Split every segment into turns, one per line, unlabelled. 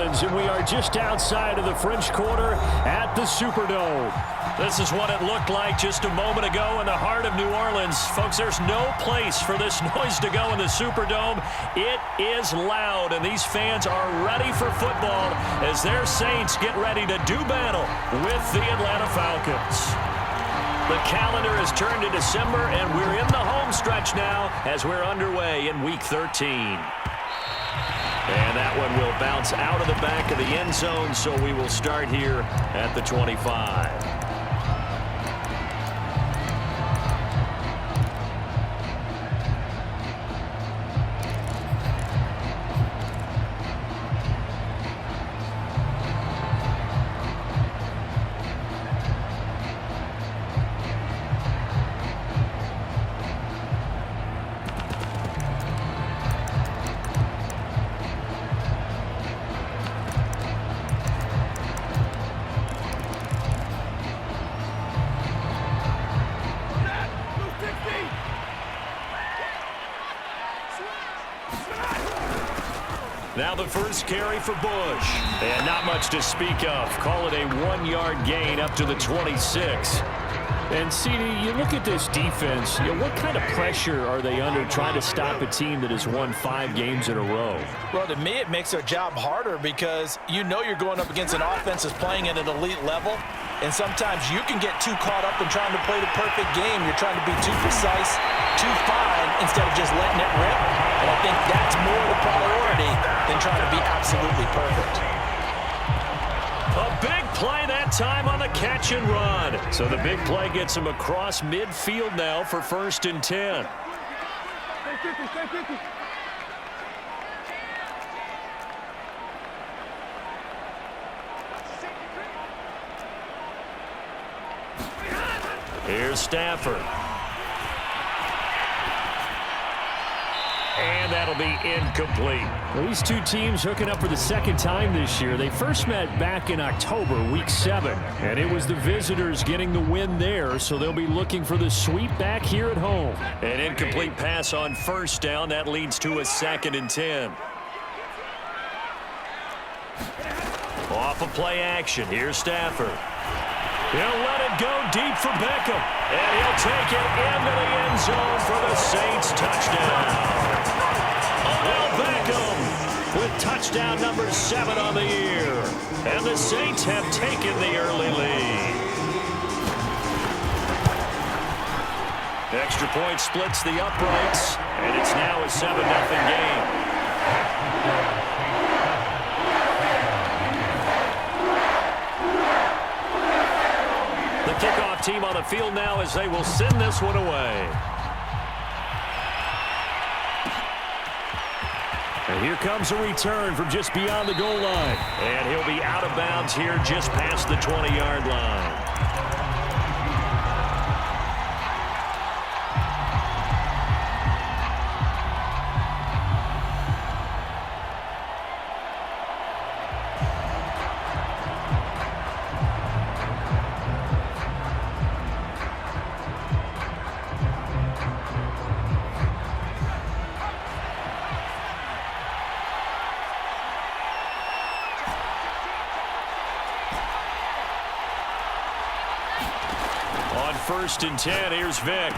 Orleans, and we are just outside of the French Quarter at the Superdome.
This is what it looked like just a moment ago in the heart of New Orleans. Folks, there's no place for this noise to go in the Superdome. It is loud, and these fans are ready for football as their Saints get ready to do battle with the Atlanta Falcons. The calendar has turned to December, and we're in the home stretch now as we're underway in Week 13. And that one will bounce out of the back of the end zone, so we will start here at the 25. Now the first carry for Bush. And not much to speak of. Call it a 1-yard gain up to the 26.
And, CD, you look at this defense, what kind of pressure are they under trying to stop a team that has won 5 games in a row?
Well, to me, it makes their job harder because you know you're going up against an offense that's playing at an elite level. And sometimes you can get too caught up in trying to play the perfect game. You're trying to be too precise, too fine, instead of just letting it rip. And I think that's more the priority than trying to be absolutely perfect.
A big play that time on the catch and run. So the big play gets him across midfield now for 1st and 10. Here's Stafford. And that'll be incomplete.
Well, these two teams hooking up for the second time this year. They first met back in October, Week 7. And it was the visitors getting the win there, so they'll be looking for the sweep back here at home.
An incomplete pass on 1st down. That leads to a 2nd and 10. Off of play action. Here's Stafford. He'll let it go deep for Beckham. And he'll take it into the end zone for the Saints touchdown. Odell Beckham with touchdown number 7 on the year. And the Saints have taken the early lead. Extra point splits the uprights. And it's now a 7-0 game. Kickoff team on the field now as they will send this one away. And here comes a return from just beyond the goal line. And he'll be out of bounds here just past the 20-yard line. On 1st and 10, here's Vick.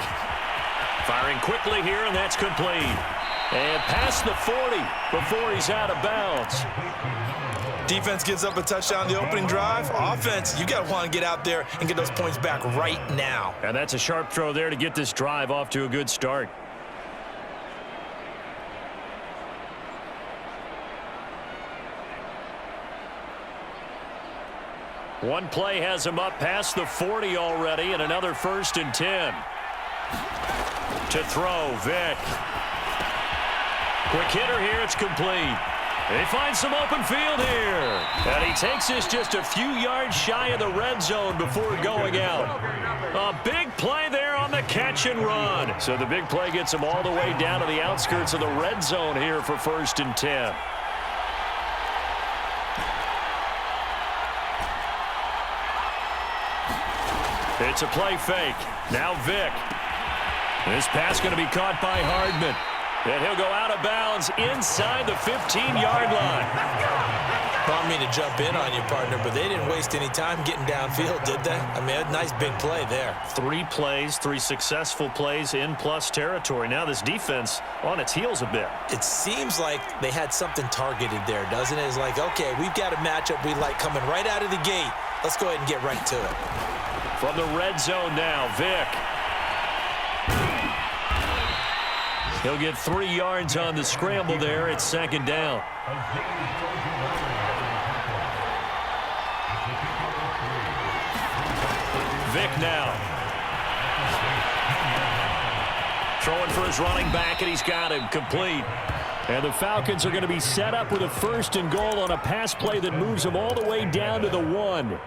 Firing quickly here, and that's complete. And past the 40 before he's out of bounds.
Defense gives up a touchdown the opening drive. Offense, you got to want to get out there and get those points back right now.
And that's a sharp throw there to get this drive off to a good start. One play has him up past the 40 already, and another 1st and 10. To throw, Vick. Quick hitter here, it's complete. They find some open field here. And he takes this just a few yards shy of the red zone before going out. A big play there on the catch and run. So the big play gets him all the way down to the outskirts of the red zone here for 1st and 10. It's a play fake. Now Vick. This pass going to be caught by Hardman. And he'll go out of bounds inside the 15-yard line.
Problem mean to jump in on you, partner, but they didn't waste any time getting downfield, did they? I mean, a nice big play there.
3 plays, 3 successful plays in plus territory. Now this defense on its heels a bit.
It seems like they had something targeted there, doesn't it? It's like, okay, we've got a matchup we like coming right out of the gate. Let's go ahead and get right to it.
From the red zone now, Vick. He'll get 3 yards on the scramble there. It's 2nd down. Vick now. Throwing for his running back, and he's got him complete.
And the Falcons are going to be set up with a 1st and goal on a pass play that moves them all the way down to the 1.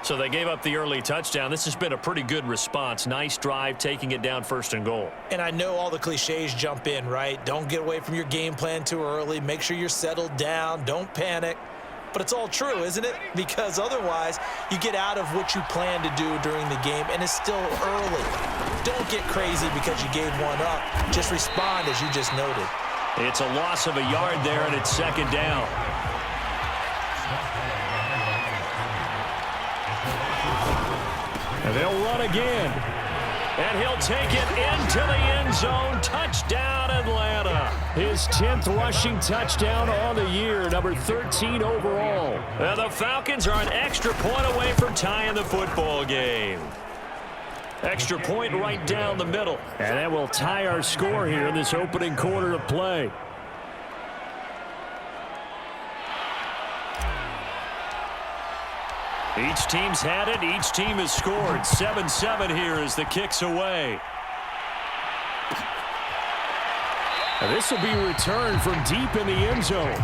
So they gave up the early touchdown. This has been a pretty good response. Nice drive, taking it down 1st and goal.
And I know all the cliches jump in, right? Don't get away from your game plan too early. Make sure you're settled down. Don't panic. But it's all true, isn't it? Because otherwise, you get out of what you plan to do during the game, and it's still early. Don't get crazy because you gave one up. Just respond as you just noted.
It's a loss of a yard there, and it's 2nd down.
And they'll run again.
And he'll take it into the end zone. Touchdown, Atlanta.
His 10th rushing touchdown on the year, number 13 overall.
And the Falcons are an extra point away from tying the football game. Extra point right down the middle.
And that will tie our score here in this opening quarter of play.
Each team's had it. Each team has scored. 7-7 here as the kick's away.
And this will be returned from deep in the end zone.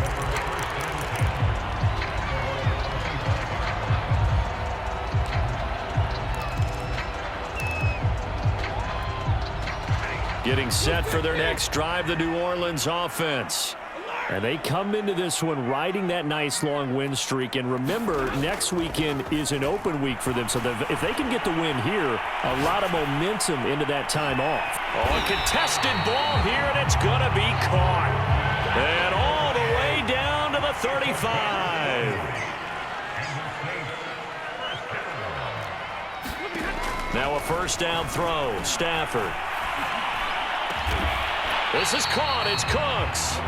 Getting set for their next drive, the New Orleans offense.
And they come into this one riding that nice long win streak. And remember, next weekend is an open week for them. So if they can get the win here, a lot of momentum into that time off.
Oh, a contested ball here, and it's going to be caught. And all the way down to the 35. Now a 1st down throw. Stafford. This is caught. It's Cooks.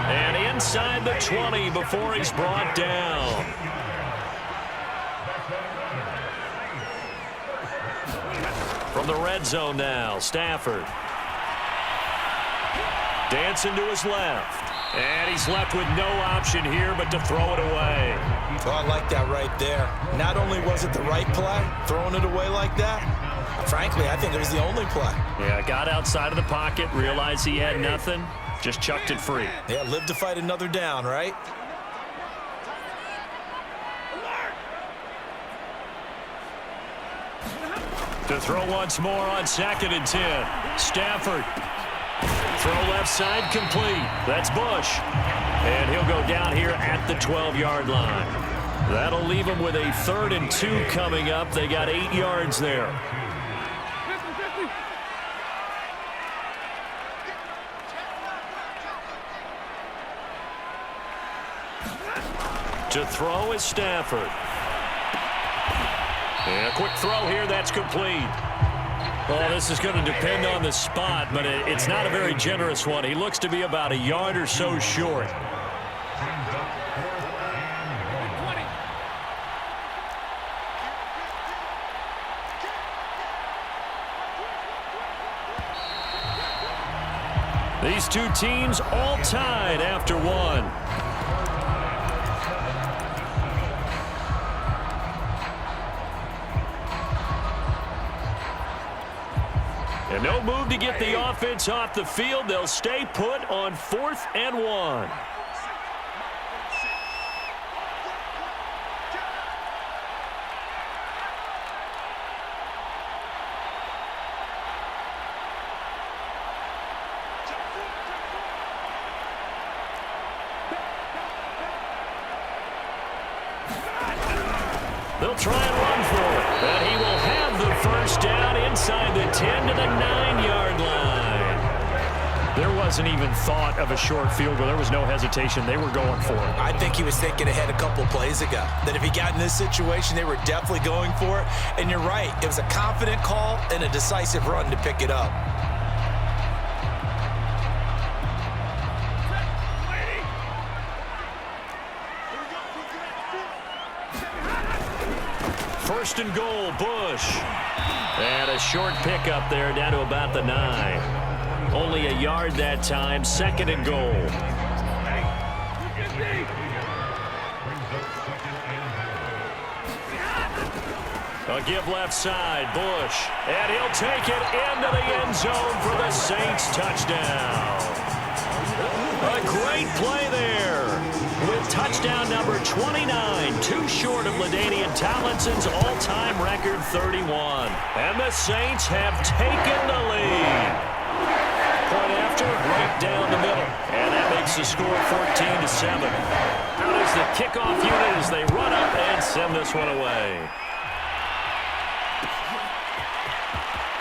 And inside the 20 before he's brought down. From the red zone now, Stafford. Dancing to his left. And he's left with no option here but to throw it away.
Oh, I like that right there. Not only was it the right play, throwing it away like that, frankly, I think it was the only play.
Yeah, got outside of the pocket, realized he had nothing. Just chucked it free.
Yeah, live to fight another down, right?
To throw once more on 2nd and 10. Stafford. Throw left side complete. That's Bush. And he'll go down here at the 12-yard line. That'll leave him with a 3rd and 2 coming up. They got 8 yards there. To throw is Stafford. And a quick throw here, that's complete. Well, this is going to depend on the spot, but it's not a very generous one. He looks to be about a yard or so short. These two teams all tied after one. And no move to get the offense off the field. They'll stay put on 4th and 1. They'll try and run for it. And he will have the 1st down inside the 10 to the 9-yard line. There wasn't even thought of a short field goal. There was no hesitation. They were going for it.
I think he was thinking ahead a couple plays ago, that if he got in this situation, they were definitely going for it. And you're right, it was a confident call and a decisive run to pick it up.
First and goal, Bush. And a short pickup there down to about the 9. Only a yard that time, second and goal. A give left side, Bush. And he'll take it into the end zone for the Saints touchdown. A great play there. With touchdown number 29, too short of LaDainian Tomlinson's all-time record 31. And the Saints have taken the lead. Point after, right down the middle. And that makes the score 14-7. Out is the kickoff unit as they run up and send this one away.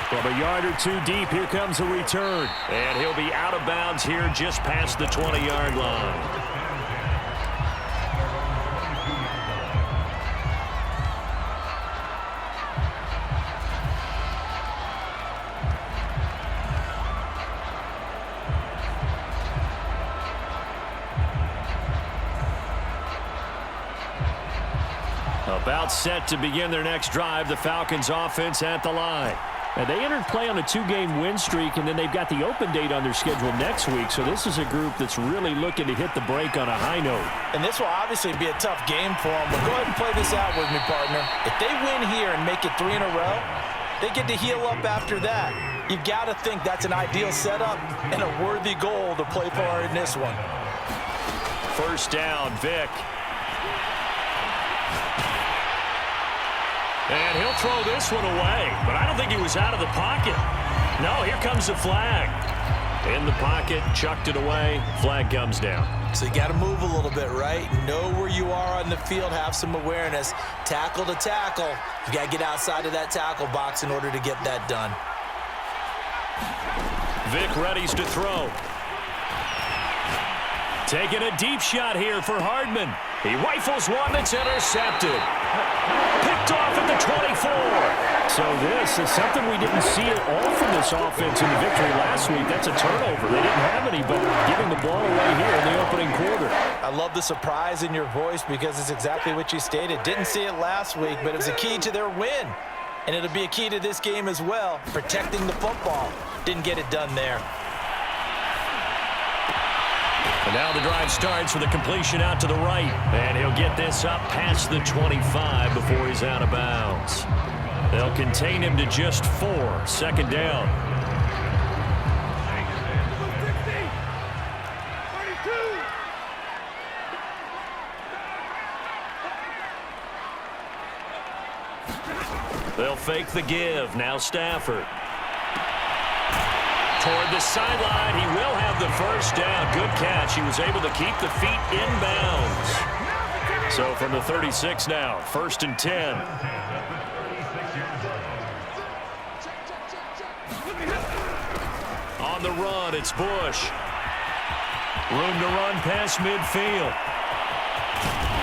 From a yard or two deep, here comes a return.
And he'll be out of bounds here just past the 20-yard line.
About set to begin their next drive, the Falcons offense at the line. And they entered play on a 2-game win streak, and then they've got the open date on their schedule next week. So this is a group that's really looking to hit the break on a high note.
And this will obviously be a tough game for them, but go ahead and play this out with me, partner. If they win here and make it 3 in a row, they get to heal up after that. You've got to think that's an ideal setup and a worthy goal to play for in this one.
First down, Vic. And he'll throw this one away, but I don't think he was out of the pocket. No, here comes the flag. In the pocket, chucked it away, flag comes down.
So you got to move a little bit, right? Know where you are on the field, have some awareness. Tackle to tackle. You got to get outside of that tackle box in order to get that done.
Vic readies to throw. Taking a deep shot here for Hardman. He rifles one that's intercepted. Picked off at the 24.
So this is something we didn't see at all from this offense in the victory last week. That's a turnover. They didn't have any, but giving the ball away here in the opening quarter.
I love the surprise in your voice because it's exactly what you stated. Didn't see it last week, but it was a key to their win. And it'll be a key to this game as well, protecting the football. Didn't get it done there.
And now the drive starts with a completion out to the right. And he'll get this up past the 25 before he's out of bounds. They'll contain him to just 4. Second down. They'll fake the give. Now Stafford. Toward the sideline, he will have the first down. Good catch. He was able to keep the feet inbounds. So from the 36 now, 1st and 10. On the run, it's Bush. Room to run past midfield.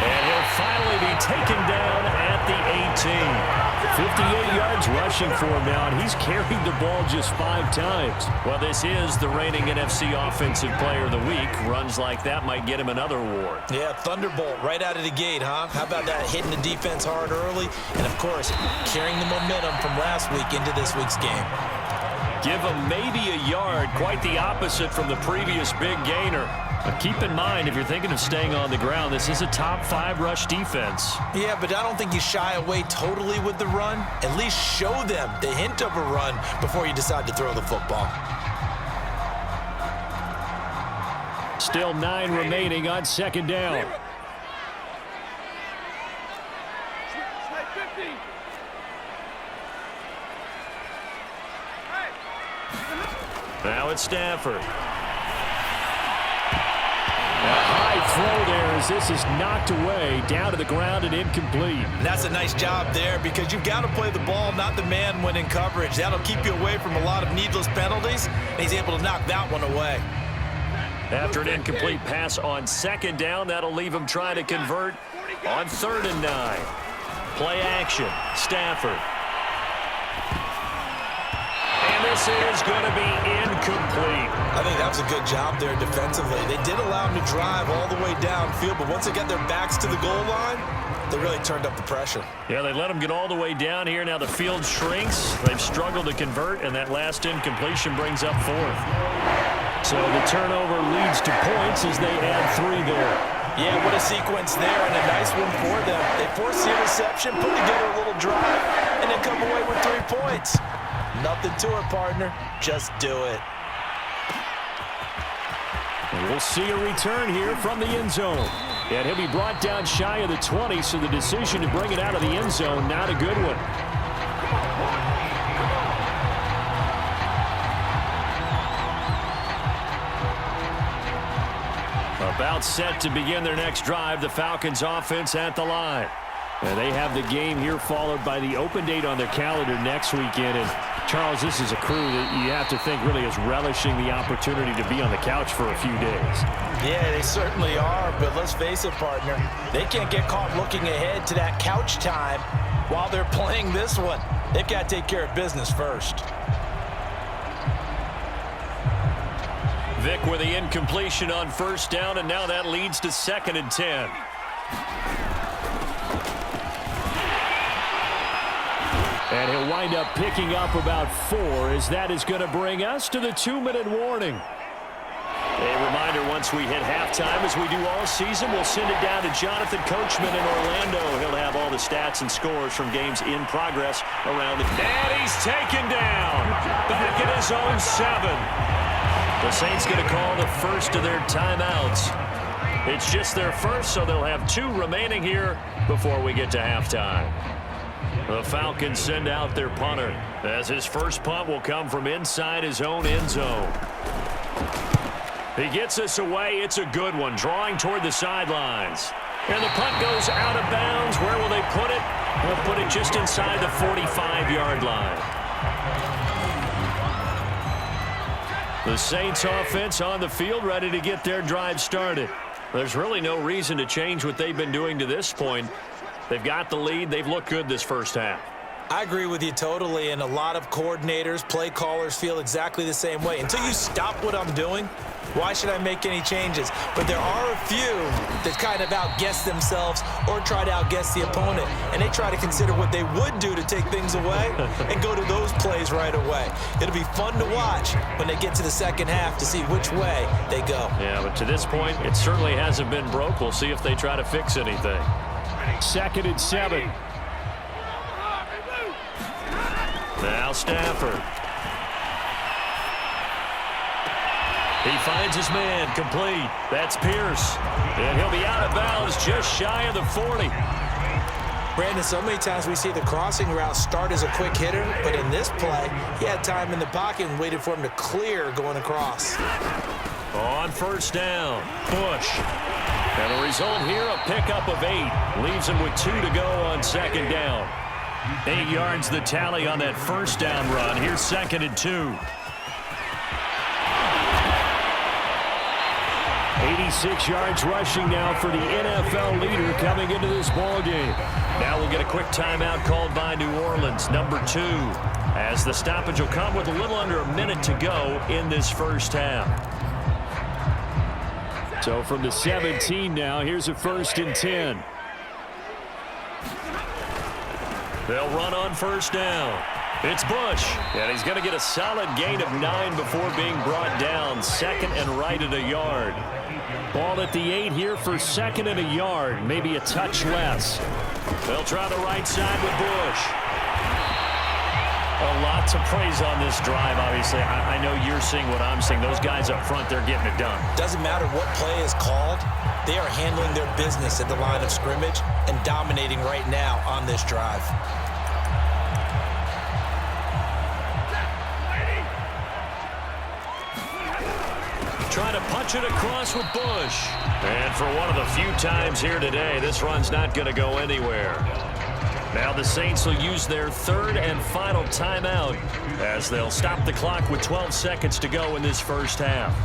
And he'll finally be taken down at the 18.
58 yards rushing for him now, and he's carried the ball just 5 times.
Well, this is the reigning NFC Offensive Player of the Week. Runs like that might get him another award.
Yeah, thunderbolt right out of the gate, huh? How about that, hitting the defense hard early? And, of course, carrying the momentum from last week into this week's game.
Give him maybe a yard, quite the opposite from the previous big gainer. But keep in mind, if you're thinking of staying on the ground, this is a top 5 rush defense.
Yeah, but I don't think you shy away totally with the run. At least show them the hint of a run before you decide to throw the football.
Still 9 remaining on second down. Now it's Stafford.
A high
right throw there as this is knocked away, down to the ground and incomplete.
And that's a nice job there because you've got to play the ball, not the man when in coverage. That'll keep you away from a lot of needless penalties, and he's able to knock that one away.
After an incomplete pass on second down, that'll leave him trying to convert on 3rd and 9. Play action, Stafford. And this is going to be incomplete.
I think that was a good job there defensively. They did allow him to drive all the way downfield, but once they got their backs to the goal line, they really turned up the pressure.
Yeah, they let him get all the way down here. Now the field shrinks. They've struggled to convert, and that last incompletion brings up 4th.
So the turnover leads to points as they add 3 there.
Yeah, what a sequence there, and a nice one for them. They force the interception, put together a little drive, and then come away with 3 points. Nothing to it, partner. Just do it.
And we'll see a return here from the end zone. And he'll be brought down shy of the 20, so the decision to bring it out of the end zone, not a good one. About set to begin their next drive, the Falcons offense at the line. And they have the game here followed by the open date on their calendar next weekend. And Charles, this is a crew that you have to think really is relishing the opportunity to be on the couch for a few days.
Yeah, they certainly are, but let's face it, partner. They can't get caught looking ahead to that couch time while they're playing this one. They've got to take care of business first.
Vic with the incompletion on 1st down, and now that leads to 2nd and 10.
And he'll wind up picking up about 4 as that is going to bring us to the 2-minute warning.
A reminder, once we hit halftime, as we do all season, we'll send it down to Jonathan Coachman in Orlando. He'll have all the stats and scores from games in progress around the... And he's taken down. Back at his own 7. The Saints going to call the first of their timeouts. It's just their first, so they'll have 2 remaining here before we get to halftime. The Falcons send out their punter, as his first punt will come from inside his own end zone. He gets us away. It's a good one, drawing toward the sidelines. And the punt goes out of bounds. Where will they put it? They'll put it just inside the 45-yard line. The Saints offense on the field, ready to get their drive started. There's really no reason to change what they've been doing to this point. They've got the lead. They've looked good this first half.
I agree with you totally, and a lot of coordinators, play callers feel exactly the same way. Until you stop what I'm doing, why should I make any changes? But there are a few that kind of outguess themselves or try to outguess the opponent, and they try to consider what they would do to take things away and go to those plays right away. It'll be fun to watch when they get to the second half to see which way they go.
Yeah, but to this point, it certainly hasn't been broke. We'll see if they try to fix anything.
2nd and 7.
Now Stafford. He finds his man, complete. That's Pierce. And he'll be out of bounds just shy of the 40.
Brandon, so many times we see the crossing route start as a quick hitter, but in this play, he had time in the pocket and waited for him to clear going across.
On 1st down, Bush. And the result here, a pickup of 8. Leaves him with 2 to go on 2nd down. 8 yards the tally on that 1st down run. Here's 2nd and 2.
86 yards rushing now for the NFL leader coming into this ball game.
Now we'll get a quick timeout called by New Orleans, number 2, as the stoppage will come with a little under a minute to go in this first half.
So from the 17 now, here's a 1st and 10.
They'll run on 1st down. It's Bush, and he's going to get a solid gain of 9 before being brought down. 2nd and right at a yard.
Ball at the 8 here for 2nd and a yard, maybe a touch less.
They'll try the right side with Bush. A lot to praise on this drive, obviously. I know you're seeing what I'm seeing. Those guys up front, they're getting it done.
Doesn't matter what play is called. They are handling their business at the line of scrimmage and dominating right now on this drive.
trying to punch it across with Bush. And for one of the few times here today, this run's not going to go anywhere. Now the Saints will use their third and final timeout as they'll stop the clock with 12 seconds to go in this first half.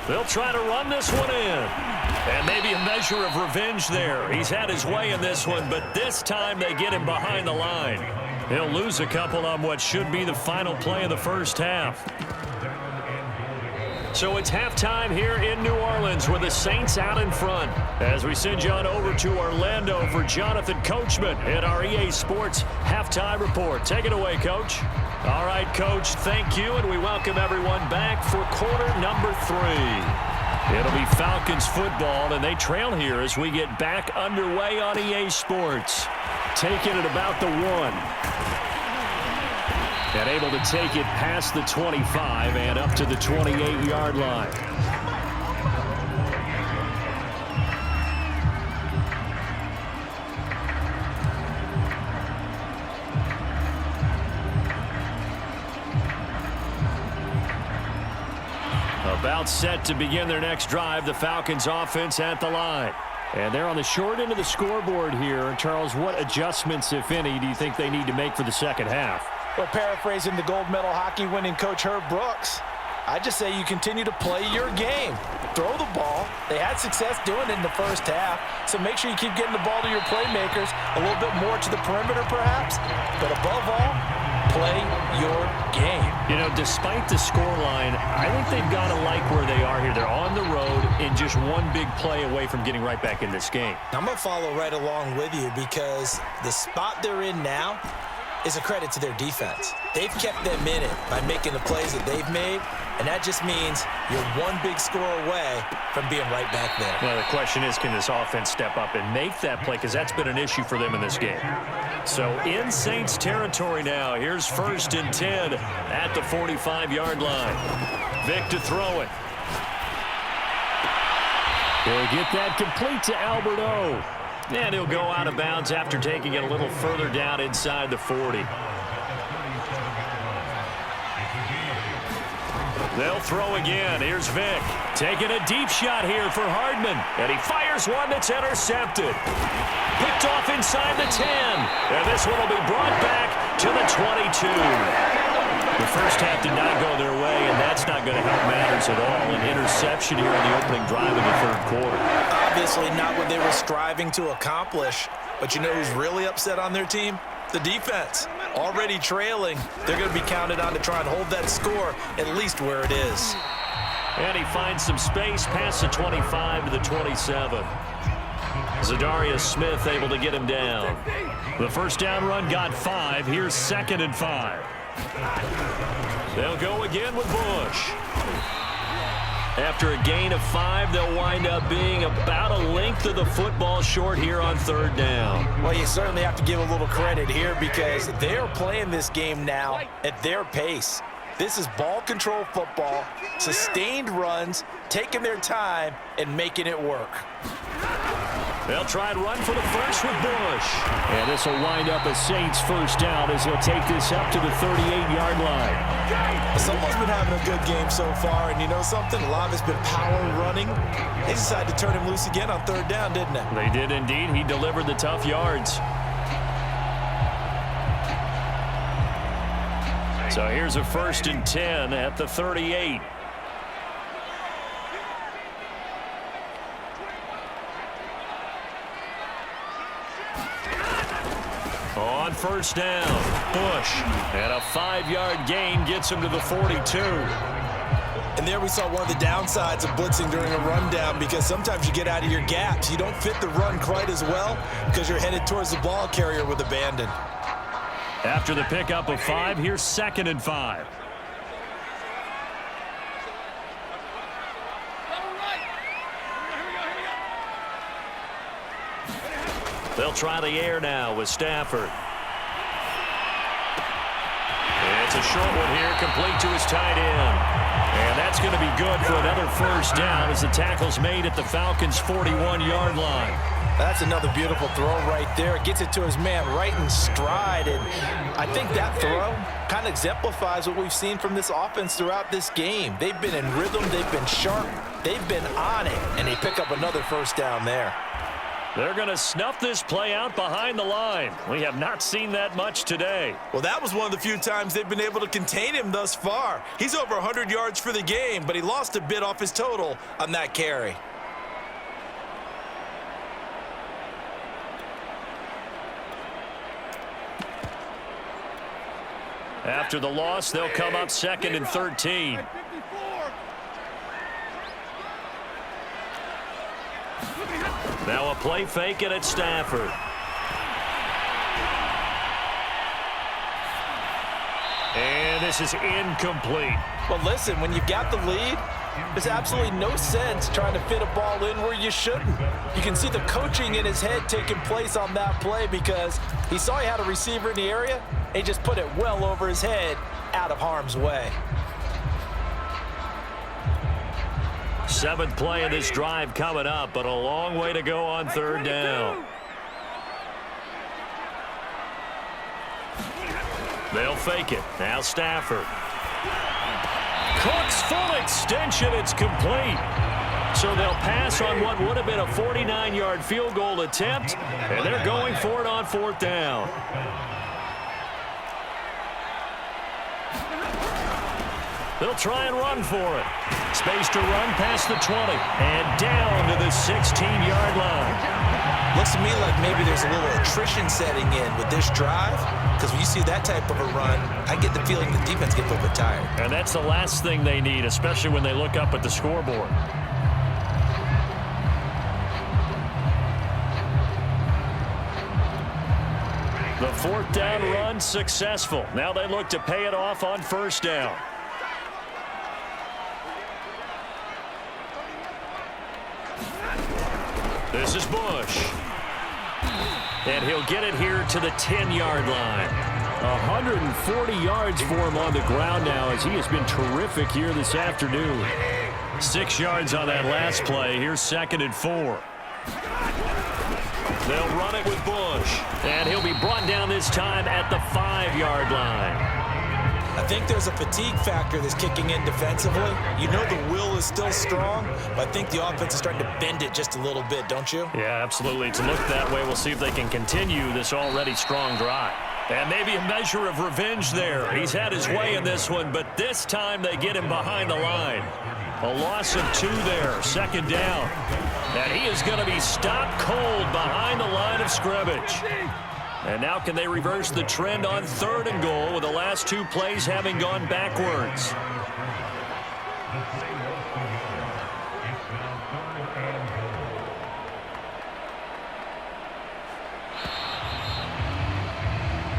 They'll try to run this one in. And maybe a measure of revenge there. He's had his way in this one, but this time they get him behind the line. He'll lose a couple on what should be the final play of the first half. So it's halftime here in New Orleans with the Saints out in front. As we send you on over to Orlando for Jonathan Coachman at our EA Sports Halftime Report. Take it away, Coach. All right, Coach, thank you, and we welcome everyone back for quarter number 3. It'll be Falcons football, and they trail here as we get back underway on EA Sports. Taking it about the 1. And able to take it past the 25 and up to the 28-yard line. About set to begin their next drive, the Falcons offense at the line. And they're on the short end of the scoreboard here. Charles, what adjustments, if any, do you think they need to make for the second half?
Well, paraphrasing the gold medal hockey winning coach Herb Brooks, I just say you continue to play your game. Throw the ball. They had success doing it in the first half, so make sure you keep getting the ball to your playmakers, a little bit more to the perimeter perhaps, but above all, play your game.
You know, despite the scoreline, I think they've got to like where they are here. They're on the road and just one big play away from getting right back in this game.
I'm going to follow right along with you because the spot they're in now is a credit to their defense. They've kept them in it by making the plays that they've made, and that just means you're one big score away from being right back there.
Well, the question is, can this offense step up and make that play? Because that's been an issue for them in this game. So in Saints territory now, here's 1st and 10 at the 45-yard line. Vic to throw it. He'll get that complete to Albert O. And he'll go out of bounds after taking it a little further down inside the 40. They'll throw again. Here's Vic. Taking a deep shot here for Hardman. And he fires one that's intercepted. Picked off inside the 10. And this one will be brought back to the 22. The first half did not go their way, and that's not going to help matters at all. An interception here on the opening drive in the third quarter.
Obviously not what they were striving to accomplish. But you know who's really upset on their team? The defense. Already trailing. They're going to be counted on to try and hold that score at least where it is.
And he finds some space past the 25 to the 27. Zadarius Smith able to get him down. The first down run got 5. Here's 2nd and 5. They'll go again with Bush. After a gain of 5, they'll wind up being about a length of the football short here on 3rd down.
Well, you certainly have to give a little credit here because they're playing this game now at their pace. This is ball control football, sustained runs, taking their time and making it work.
They'll try and run for the first with Bush. And this will wind up a Saints first down as he'll take this up to the 38-yard line.
Someone's been having a good game so far, and you know something? A lot of it's been power running. They decided to turn him loose again on 3rd down, didn't they?
They did indeed. He delivered the tough yards. So here's a 1st and 10 at the 38. On 1st down, Bush. And a 5-yard gain gets him to the 42.
And there we saw one of the downsides of blitzing during a rundown because sometimes you get out of your gaps. You don't fit the run quite as well because you're headed towards the ball carrier with abandon.
After the pickup of 5, here's 2nd and 5. They'll try the air now with Stafford. It's a short one here, complete to his tight end. And that's going to be good for another first down as the tackle's made at the Falcons' 41-yard line.
That's another beautiful throw right there. Gets it to his man right in stride. And I think that throw kind of exemplifies what we've seen from this offense throughout this game. They've been in rhythm. They've been sharp. They've been on it. And they pick up another first down there.
They're going to snuff this play out behind the line. We have not seen that much today.
Well, that was one of the few times they've been able to contain him thus far. He's over 100 yards for the game, but he lost a bit off his total on that carry.
After the loss, they'll come up 2nd and 13. Now a play fake it at Stafford. And this is incomplete.
Well, listen, when you've got the lead, there's absolutely no sense trying to fit a ball in where you shouldn't. You can see the coaching in his head taking place on that play because he saw he had a receiver in the area. He just put it well over his head, out of harm's way.
7th play of this drive coming up, but a long way to go on 3rd down. They'll fake it. Now Stafford. Cook's full extension. It's complete. So they'll pass on what would have been a 49-yard field goal attempt, and they're going for it on 4th down. They'll try and run for it. Space to run past the 20 and down to the 16-yard line.
Looks to me like maybe there's a little attrition setting in with this drive because when you see that type of a run, I get the feeling the defense gets a little bit tired.
And that's the last thing they need, especially when they look up at the scoreboard. The 4th down run successful. Now they look to pay it off on 1st down. This is Bush. And he'll get it here to the 10-yard line.
140 yards for him on the ground now as he has been terrific here this afternoon.
6 yards on that last play. Here's 2nd and 4. They'll run it with Bush. And he'll be brought down this time at the 5-yard line.
I think there's a fatigue factor that's kicking in defensively. You know the will is still strong, but I think the offense is starting to bend it just a little bit, don't you?
Yeah, absolutely. To look that way, we'll see if they can continue this already strong drive. And maybe a measure of revenge there. He's had his way in this one, but this time they get him behind the line. A loss of 2 there, 2nd down. And he is going to be stopped cold behind the line of scrimmage. And now can they reverse the trend on 3rd and goal with the last 2 plays having gone backwards?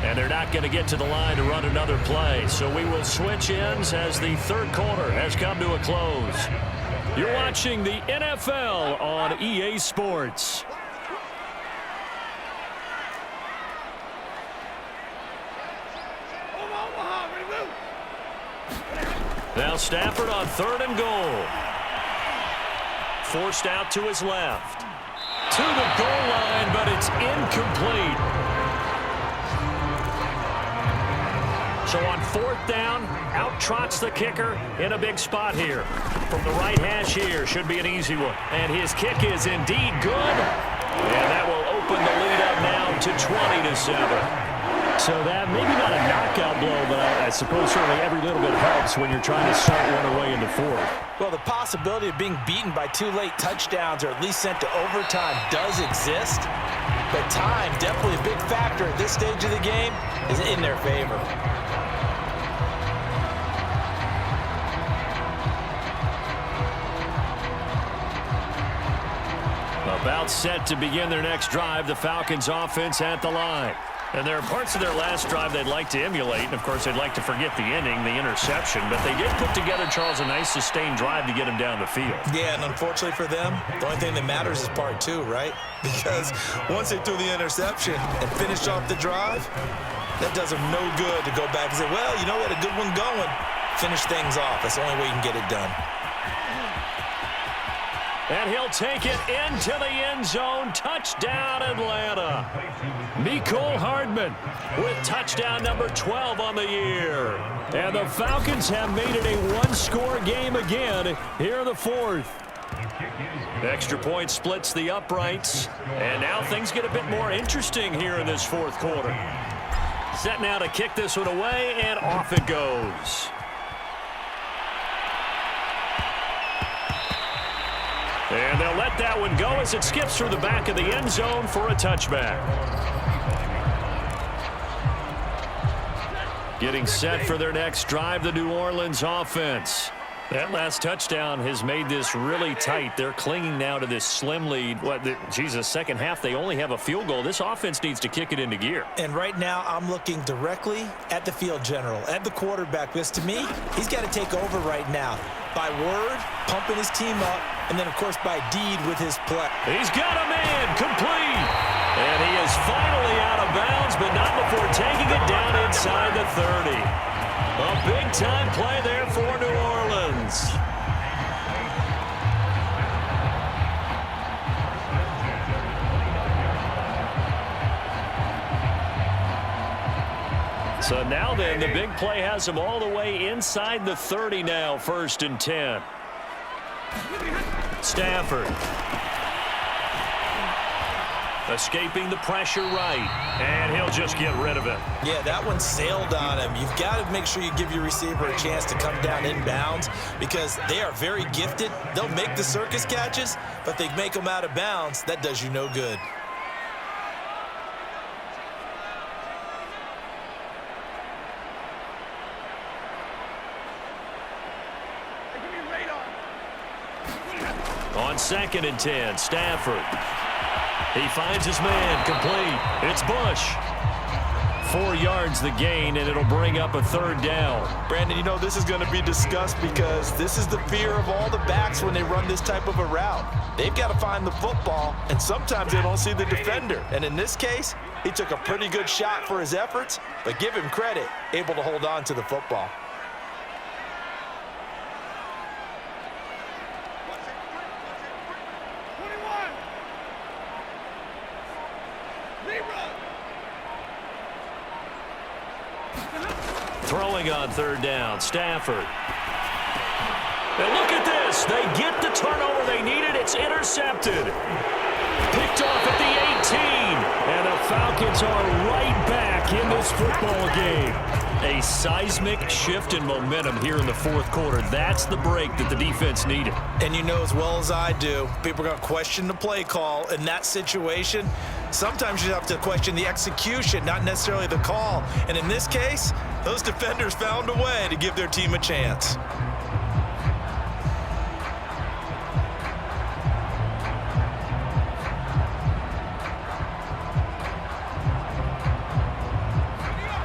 And they're not going to get to the line to run another play. So we will switch ends as the 3rd quarter has come to a close. You're watching the NFL on EA Sports. Now Stafford on 3rd and goal. Forced out to his left. To the goal line, but it's incomplete. So on 4th down, out trots the kicker in a big spot here. From the right hash here, should be an easy one. And his kick is indeed good. And that will open the lead up now to 20-7.
So that maybe not a knockout blow, but I suppose certainly every little bit helps when you're trying to start one away into 4th.
Well, the possibility of being beaten by 2 late touchdowns or at least sent to overtime does exist. But time, definitely a big factor at this stage of the game, is in their favor.
About set to begin their next drive, the Falcons offense at the line. And there are parts of their last drive they'd like to emulate. And, of course, they'd like to forget the inning, the interception. But they did put together, Charles, a nice sustained drive to get him down the field.
Yeah, and unfortunately for them, the only thing that matters is part two, right? Because once they threw the interception and finished off the drive, that does them no good to go back and say, well, you know, we had a good one going. Finish things off. That's the only way you can get it done.
And he'll take it into the end zone. Touchdown, Atlanta. Mecole Hardman with touchdown number 12 on the year. And the Falcons have made it a one-score game again here in the fourth. Extra point splits the uprights. And now things get a bit more interesting here in this fourth quarter. Set now to kick this one away, and off it goes. And they'll let that one go as it skips through the back of the end zone for a touchback. Getting set for their next drive, the New Orleans offense. That last touchdown has made this really tight. They're clinging now to this slim lead. Second half, they only have a field goal. This offense needs to kick it into gear.
And right now, I'm looking directly at the field general, at the quarterback, because to me, he's got to take over right now. By word, pumping his team up, and then, of course, by deed with his play.
He's got a man, complete. And he is finally out of bounds, but not before taking it down inside the 30. A big-time play there for New Orleans. So now then, the big play has him all the way inside the 30 now, 1st and 10. Stafford. Escaping the pressure right, and he'll just get rid of it.
Yeah, that one sailed on him. You've got to make sure you give your receiver a chance to come down inbounds because they are very gifted. They'll make the circus catches, but they make them out of bounds. That does you no good.
On 2nd and 10, Stafford. He finds his man, complete. It's Bush. 4 yards the gain, and it'll bring up a 3rd down.
Brandon, you know, this is going to be discussed because this is the fear of all the backs when they run this type of a route. They've got to find the football, and sometimes they don't see the defender. And in this case, he took a pretty good shot for his efforts, but give him credit, able to hold on to the football.
Throwing on 3rd down, Stafford. And look at this. They get the turnover they needed. It's intercepted. Picked off at the 18. And the Falcons are right back in this football game. A seismic shift in momentum here in the 4th quarter. That's the break that the defense needed.
And you know as well as I do, people are going to question the play call in that situation. Sometimes you have to question the execution, not necessarily the call. And in this case, those defenders found a way to give their team a chance.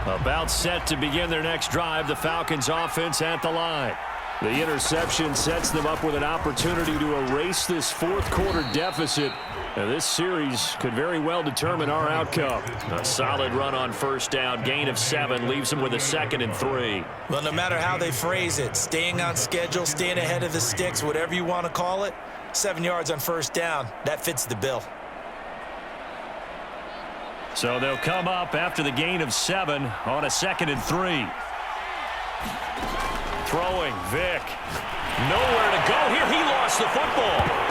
About set to begin their next drive, the Falcons offense at the line. The interception sets them up with an opportunity to erase this 4th quarter deficit. Now, this series could very well determine our outcome. A solid run on 1st down, gain of 7, leaves them with a 2nd and 3.
Well, no matter how they phrase it, staying on schedule, staying ahead of the sticks, whatever you want to call it, 7 yards on 1st down, that fits the bill.
So they'll come up after the gain of 7 on a 2nd and 3. Throwing, Vick. Nowhere to go here. He lost the football.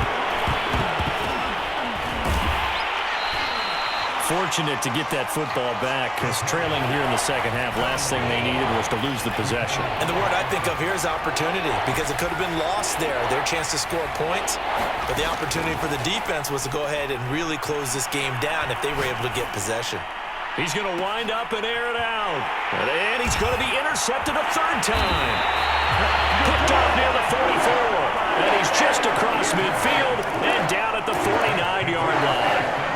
Fortunate to get that football back because trailing here in the 2nd half, last thing they needed was to lose the possession.
And the word I think of here is opportunity because it could have been lost there, their chance to score points. But the opportunity for the defense was to go ahead and really close this game down if they were able to get possession.
He's going to wind up and air it out. And he's going to be intercepted a 3rd time. Picked off near the 44. And he's just across midfield and down at the 49-yard line.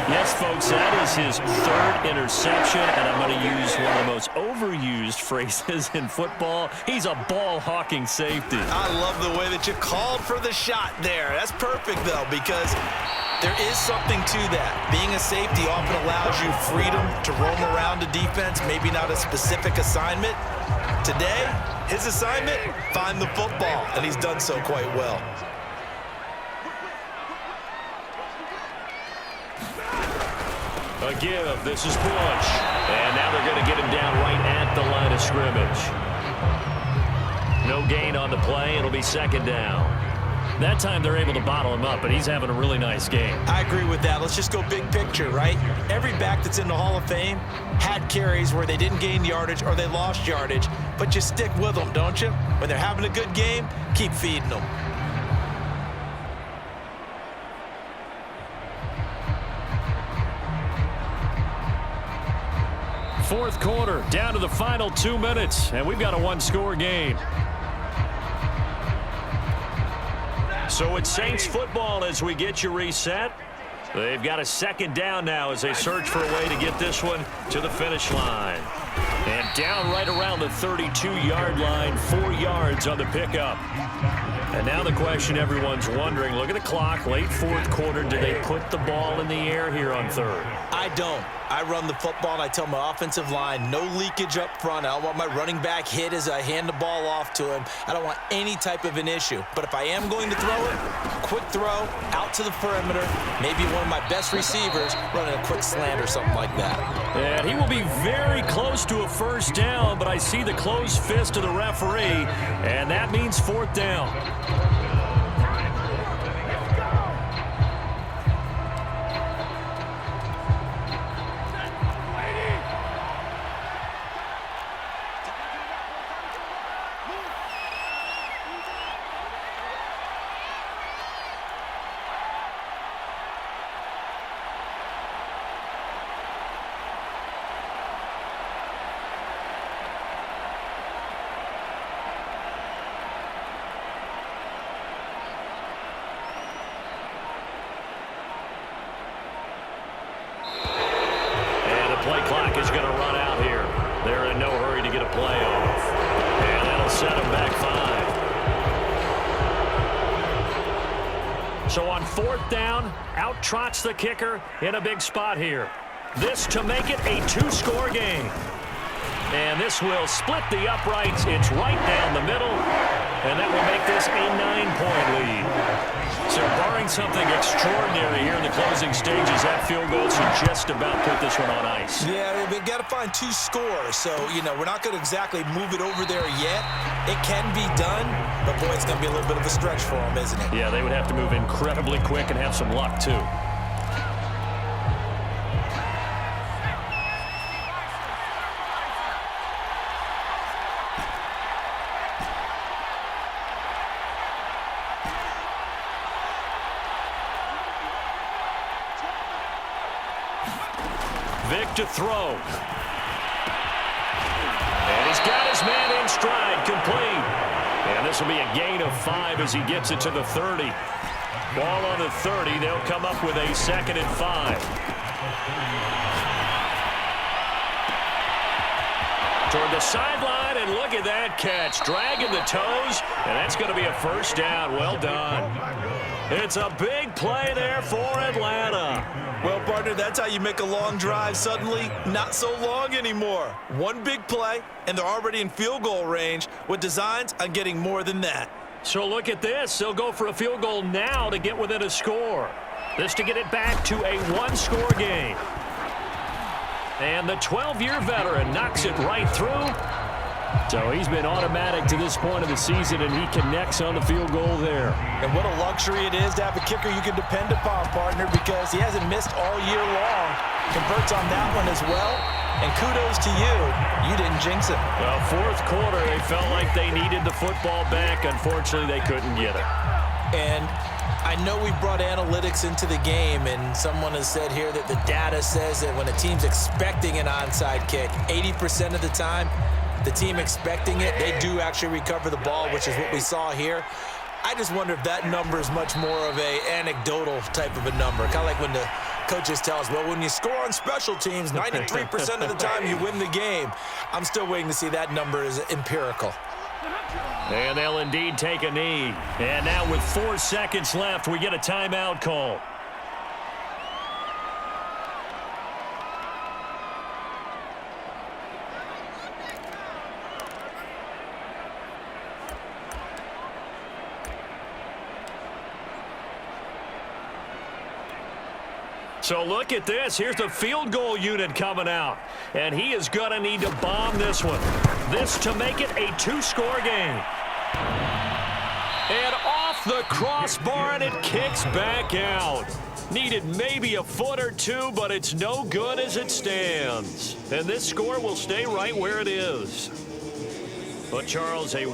Yes, folks, that is his third interception, and I'm going to use one of the most overused phrases in football. He's a ball-hawking safety.
I love the way that you called for the shot there. That's perfect, though, because there is something to that. Being a safety often allows you freedom to roam around the defense, maybe not a specific assignment. Today, his assignment, find the football, and he's done so quite well.
A give. This is Bush. And now they're going to get him down right at the line of scrimmage. No gain on the play. It'll be second down. That time they're able to bottle him up, but he's having a really nice game.
I agree with that. Let's just go big picture, right? Every back that's in the Hall of Fame had carries where they didn't gain yardage or they lost yardage, but you stick with them, don't you? When they're having a good game, keep feeding them.
Fourth quarter, down to the final 2 minutes, and we've got a one-score game. So it's Saints football as we get you reset. They've got a second down now as they search for a way to get this one to the finish line. And down right around the 32-yard line, 4 yards on the pickup. And now the question everyone's wondering, look at the clock, late fourth quarter, do they put the ball in the air here on third?
I don't. I run the football, and I tell my offensive line, no leakage up front. I don't want my running back hit as I hand the ball off to him. I don't want any type of an issue. But if I am going to throw it, quick throw, out to the perimeter, maybe one of my best receivers running a quick slant or something like that.
And he will be very close to a first down, but I see the closed fist of the referee, and that means fourth down. Play clock is going to run out here. They're in no hurry to get a play off. And that'll set them back 5. So on fourth down, out trots the kicker in a big spot here. This to make it a 2-score game. And this will split the uprights. It's right down the middle. And that will make this a 9-point lead. So barring something extraordinary here in the closing stages, that field goal should just about put this one on ice.
Yeah, we've got to find 2 scores. So, we're not going to exactly move it over there yet. It can be done, but, boy, it's going to be a little bit of a stretch for them, isn't it?
Yeah, they would have to move incredibly quick and have some luck, too. Vic to throw. And he's got his man in stride, complete. And this will be a gain of 5 as he gets it to the 30. Ball on the 30. They'll come up with a 2nd and 5. Toward the sideline, and look at that catch. Dragging the toes, and that's going to be a first down. Well done. It's a big play there for Atlanta.
Well, partner, that's how you make a long drive suddenly not so long anymore. One big play, and they're already in field goal range with designs on getting more than that.
So look at this. They'll go for a field goal now to get within a score. This to get it back to a 1-score game. And the 12-year veteran knocks it right through. So he's been automatic to this point of the season, and he connects on the field goal there.
And what a luxury it is to have a kicker you can depend upon, partner, because he hasn't missed all year long. Converts on that one as well. And kudos to you. You didn't jinx it.
Well, fourth quarter, they felt like they needed the football back. Unfortunately, they couldn't get it.
And I know we brought analytics into the game, and someone has said here that the data says that when a team's expecting an onside kick, 80% of the time, the team expecting it, they do actually recover the ball, which is what we saw here. I just wonder if that number is much more of a anecdotal type of a number, kind of like when the Coaches tell us, well, when you score on special teams, 93% of the time you win the game. I'm still waiting to see that number is empirical.
And they'll indeed take a knee. And now with 4 seconds left, we get a timeout call. So look at this. Here's the field goal unit coming out. And he is going to need to bomb this one. This to make it a 2-score game. And off the crossbar, and it kicks back out. Needed maybe a foot or two, but it's no good as it stands. And this score will stay right where it is. But, Charles, a